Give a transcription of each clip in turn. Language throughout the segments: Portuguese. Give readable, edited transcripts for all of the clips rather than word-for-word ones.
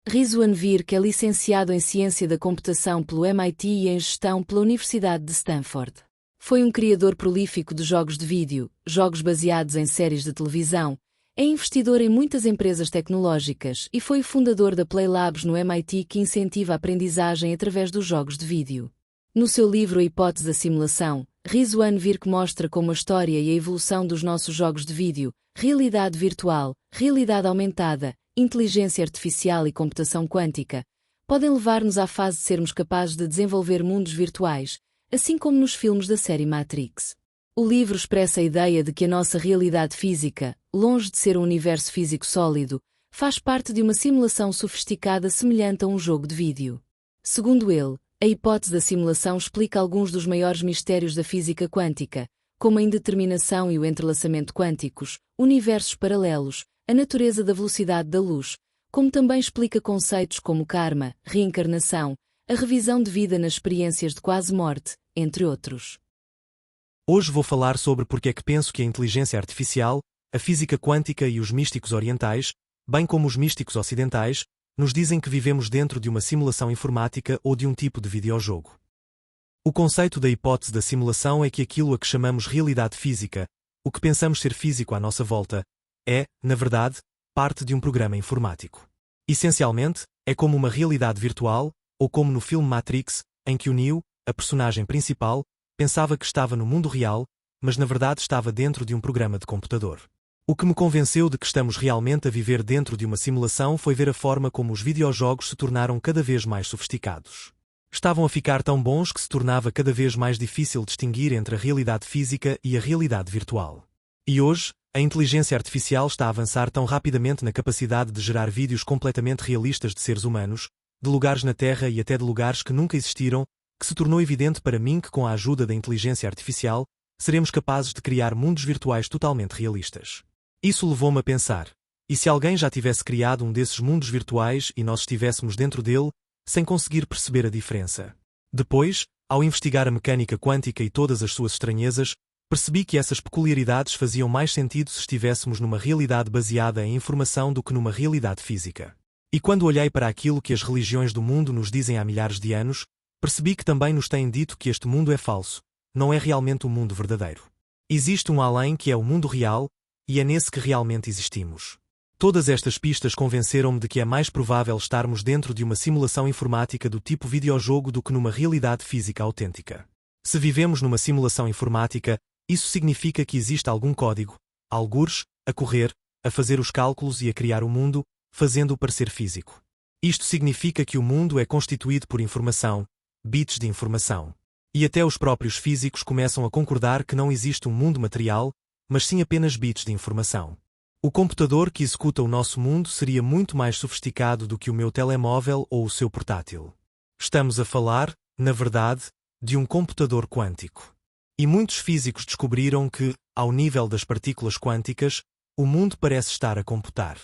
Rizwan Virk é licenciado em Ciência da Computação pelo MIT e em Gestão pela Universidade de Stanford. Foi um criador prolífico de jogos de vídeo, jogos baseados em séries de televisão, é investidor em muitas empresas tecnológicas e foi o fundador da Play Labs no MIT que incentiva a aprendizagem através dos jogos de vídeo. No seu livro A Hipótese da Simulação, Rizwan Virk mostra como a história e a evolução dos nossos jogos de vídeo, realidade virtual, realidade aumentada, inteligência artificial e computação quântica, podem levar-nos à fase de sermos capazes de desenvolver mundos virtuais, assim como nos filmes da série Matrix. O livro expressa a ideia de que a nossa realidade física, longe de ser um universo físico sólido, faz parte de uma simulação sofisticada semelhante a um jogo de vídeo. Segundo ele, a hipótese da simulação explica alguns dos maiores mistérios da física quântica, como a indeterminação e o entrelaçamento quânticos, universos paralelos, a natureza da velocidade da luz, como também explica conceitos como karma, reencarnação, a revisão de vida nas experiências de quase morte, entre outros. Hoje vou falar sobre porque é que penso que a inteligência artificial, a física quântica e os místicos orientais, bem como os místicos ocidentais, nos dizem que vivemos dentro de uma simulação informática ou de um tipo de videojogo. O conceito da hipótese da simulação é que aquilo a que chamamos realidade física, o que pensamos ser físico à nossa volta, é, na verdade, parte de um programa informático. Essencialmente, é como uma realidade virtual, ou como no filme Matrix, em que o Neo, a personagem principal, pensava que estava no mundo real, mas na verdade estava dentro de um programa de computador. O que me convenceu de que estamos realmente a viver dentro de uma simulação foi ver a forma como os videojogos se tornaram cada vez mais sofisticados. Estavam a ficar tão bons que se tornava cada vez mais difícil distinguir entre a realidade física e a realidade virtual. E hoje, a inteligência artificial está a avançar tão rapidamente na capacidade de gerar vídeos completamente realistas de seres humanos, de lugares na Terra e até de lugares que nunca existiram, que se tornou evidente para mim que com a ajuda da inteligência artificial, seremos capazes de criar mundos virtuais totalmente realistas. Isso levou-me a pensar, e se alguém já tivesse criado um desses mundos virtuais e nós estivéssemos dentro dele, sem conseguir perceber a diferença? Depois, ao investigar a mecânica quântica e todas as suas estranhezas, percebi que essas peculiaridades faziam mais sentido se estivéssemos numa realidade baseada em informação do que numa realidade física. E quando olhei para aquilo que as religiões do mundo nos dizem há milhares de anos, percebi que também nos têm dito que este mundo é falso, não é realmente o mundo verdadeiro. Existe um além que é o mundo real, e é nesse que realmente existimos. Todas estas pistas convenceram-me de que é mais provável estarmos dentro de uma simulação informática do tipo videojogo do que numa realidade física autêntica. Se vivemos numa simulação informática, isso significa que existe algum código, algures, a correr, a fazer os cálculos e a criar o mundo, fazendo-o parecer físico. Isto significa que o mundo é constituído por informação, bits de informação. E até os próprios físicos começam a concordar que não existe um mundo material, mas sim apenas bits de informação. O computador que executa o nosso mundo seria muito mais sofisticado do que o meu telemóvel ou o seu portátil. Estamos a falar, na verdade, de um computador quântico. E muitos físicos descobriram que, ao nível das partículas quânticas, o mundo parece estar a computar.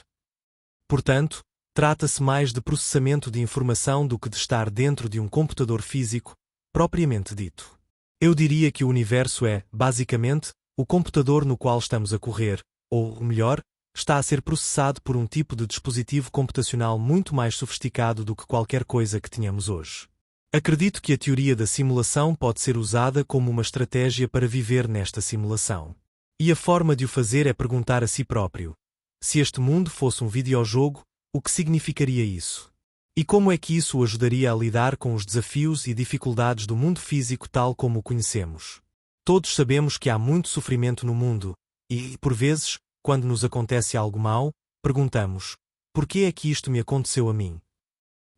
Portanto, trata-se mais de processamento de informação do que de estar dentro de um computador físico, propriamente dito. Eu diria que o universo é, basicamente, o computador no qual estamos a correr, ou, melhor, está a ser processado por um tipo de dispositivo computacional muito mais sofisticado do que qualquer coisa que tenhamos hoje. Acredito que a teoria da simulação pode ser usada como uma estratégia para viver nesta simulação. E a forma de o fazer é perguntar a si próprio: se este mundo fosse um videojogo, o que significaria isso? E como é que isso o ajudaria a lidar com os desafios e dificuldades do mundo físico tal como o conhecemos? Todos sabemos que há muito sofrimento no mundo, e, por vezes, quando nos acontece algo mau, perguntamos: por que é que isto me aconteceu a mim?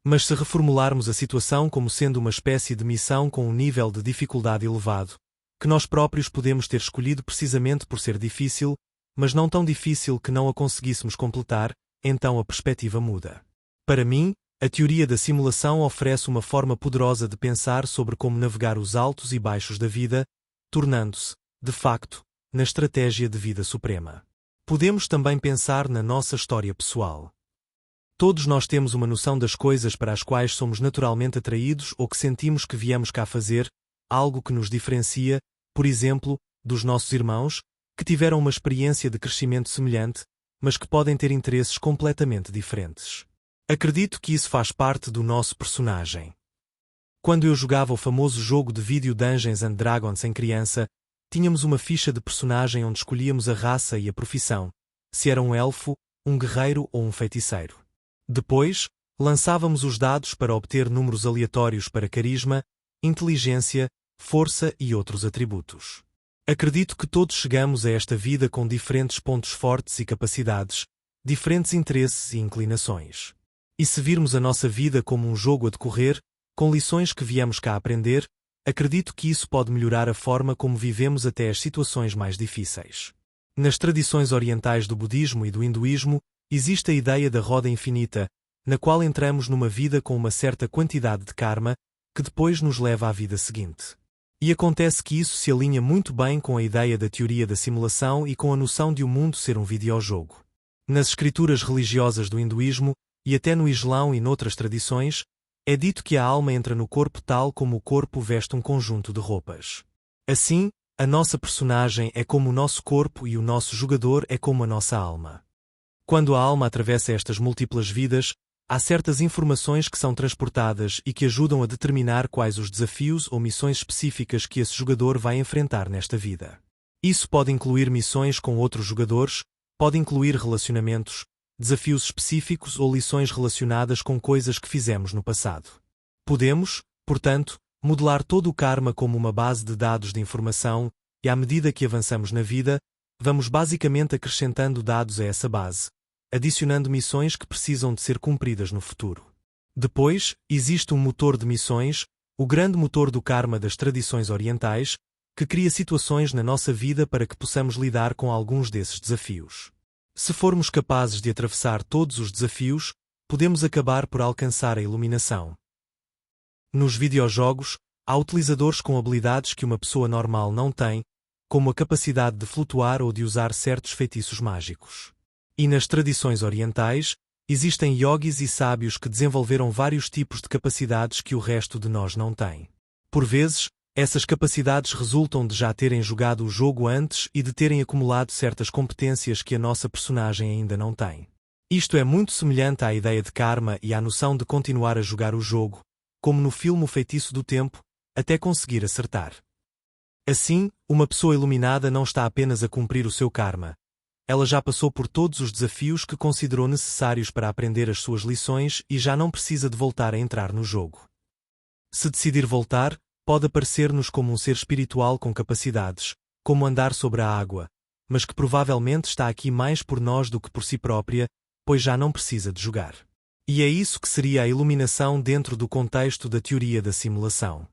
Mas se reformularmos a situação como sendo uma espécie de missão com um nível de dificuldade elevado, que nós próprios podemos ter escolhido precisamente por ser difícil, mas não tão difícil que não a conseguíssemos completar, então a perspectiva muda. Para mim, a teoria da simulação oferece uma forma poderosa de pensar sobre como navegar os altos e baixos da vida, tornando-se, de facto, na estratégia de vida suprema. Podemos também pensar na nossa história pessoal. Todos nós temos uma noção das coisas para as quais somos naturalmente atraídos ou que sentimos que viemos cá fazer, algo que nos diferencia, por exemplo, dos nossos irmãos, que tiveram uma experiência de crescimento semelhante, mas que podem ter interesses completamente diferentes. Acredito que isso faz parte do nosso personagem. Quando eu jogava o famoso jogo de vídeo Dungeons & Dragons em criança, tínhamos uma ficha de personagem onde escolhíamos a raça e a profissão, se era um elfo, um guerreiro ou um feiticeiro. Depois, lançávamos os dados para obter números aleatórios para carisma, inteligência, força e outros atributos. Acredito que todos chegamos a esta vida com diferentes pontos fortes e capacidades, diferentes interesses e inclinações. E se virmos a nossa vida como um jogo a decorrer, com lições que viemos cá aprender, acredito que isso pode melhorar a forma como vivemos até as situações mais difíceis. Nas tradições orientais do budismo e do hinduísmo, existe a ideia da roda infinita, na qual entramos numa vida com uma certa quantidade de karma, que depois nos leva à vida seguinte. E acontece que isso se alinha muito bem com a ideia da teoria da simulação e com a noção de o mundo ser um videojogo. Nas escrituras religiosas do hinduísmo, e até no Islão e noutras tradições, é dito que a alma entra no corpo tal como o corpo veste um conjunto de roupas. Assim, a nossa personagem é como o nosso corpo e o nosso jogador é como a nossa alma. Quando a alma atravessa estas múltiplas vidas, há certas informações que são transportadas e que ajudam a determinar quais os desafios ou missões específicas que esse jogador vai enfrentar nesta vida. Isso pode incluir missões com outros jogadores, pode incluir relacionamentos, desafios específicos ou lições relacionadas com coisas que fizemos no passado. Podemos, portanto, modelar todo o karma como uma base de dados de informação e, à medida que avançamos na vida, vamos basicamente acrescentando dados a essa base, adicionando missões que precisam de ser cumpridas no futuro. Depois, existe um motor de missões, o grande motor do karma das tradições orientais, que cria situações na nossa vida para que possamos lidar com alguns desses desafios. Se formos capazes de atravessar todos os desafios, podemos acabar por alcançar a iluminação. Nos videojogos, há utilizadores com habilidades que uma pessoa normal não tem, como a capacidade de flutuar ou de usar certos feitiços mágicos. E nas tradições orientais, existem yogis e sábios que desenvolveram vários tipos de capacidades que o resto de nós não tem. Por vezes, essas capacidades resultam de já terem jogado o jogo antes e de terem acumulado certas competências que a nossa personagem ainda não tem. Isto é muito semelhante à ideia de karma e à noção de continuar a jogar o jogo, como no filme O Feitiço do Tempo, até conseguir acertar. Assim, uma pessoa iluminada não está apenas a cumprir o seu karma. Ela já passou por todos os desafios que considerou necessários para aprender as suas lições e já não precisa de voltar a entrar no jogo. Se decidir voltar, pode aparecer-nos como um ser espiritual com capacidades, como andar sobre a água, mas que provavelmente está aqui mais por nós do que por si própria, pois já não precisa de jogar. E é isso que seria a iluminação dentro do contexto da teoria da simulação.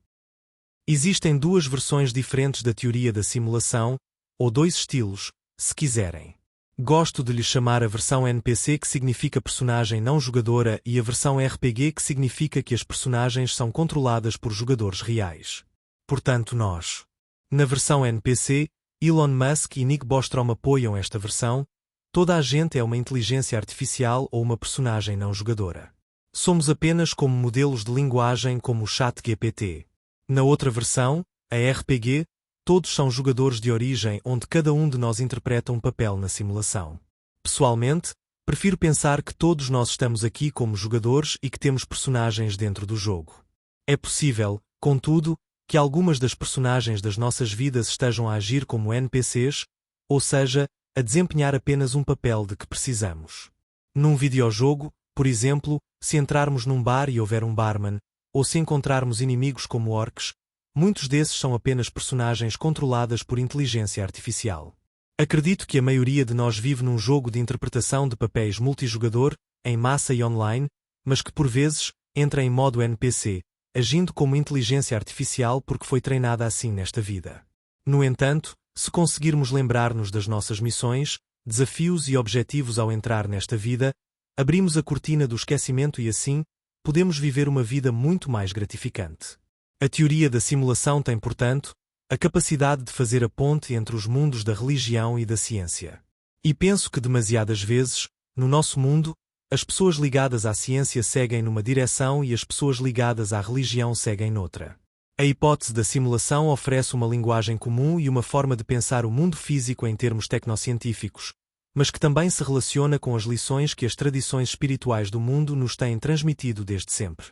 Existem duas versões diferentes da teoria da simulação, ou dois estilos, se quiserem. Gosto de lhe chamar a versão NPC, que significa personagem não jogadora, e a versão RPG, que significa que as personagens são controladas por jogadores reais. Portanto, nós. Na versão NPC, Elon Musk e Nick Bostrom apoiam esta versão. Toda a gente é uma inteligência artificial ou uma personagem não jogadora. Somos apenas como modelos de linguagem como o ChatGPT. Na outra versão, a RPG, todos são jogadores de origem onde cada um de nós interpreta um papel na simulação. Pessoalmente, prefiro pensar que todos nós estamos aqui como jogadores e que temos personagens dentro do jogo. É possível, contudo, que algumas das personagens das nossas vidas estejam a agir como NPCs, ou seja, a desempenhar apenas um papel de que precisamos. Num videojogo, por exemplo, se entrarmos num bar e houver um barman, ou se encontrarmos inimigos como orcs, muitos desses são apenas personagens controladas por inteligência artificial. Acredito que a maioria de nós vive num jogo de interpretação de papéis multijogador, em massa e online, mas que por vezes entra em modo NPC, agindo como inteligência artificial porque foi treinada assim nesta vida. No entanto, se conseguirmos lembrar-nos das nossas missões, desafios e objetivos ao entrar nesta vida, abrimos a cortina do esquecimento e assim, podemos viver uma vida muito mais gratificante. A teoria da simulação tem, portanto, a capacidade de fazer a ponte entre os mundos da religião e da ciência. E penso que demasiadas vezes, no nosso mundo, as pessoas ligadas à ciência seguem numa direção e as pessoas ligadas à religião seguem noutra. A hipótese da simulação oferece uma linguagem comum e uma forma de pensar o mundo físico em termos tecnocientíficos, mas que também se relaciona com as lições que as tradições espirituais do mundo nos têm transmitido desde sempre.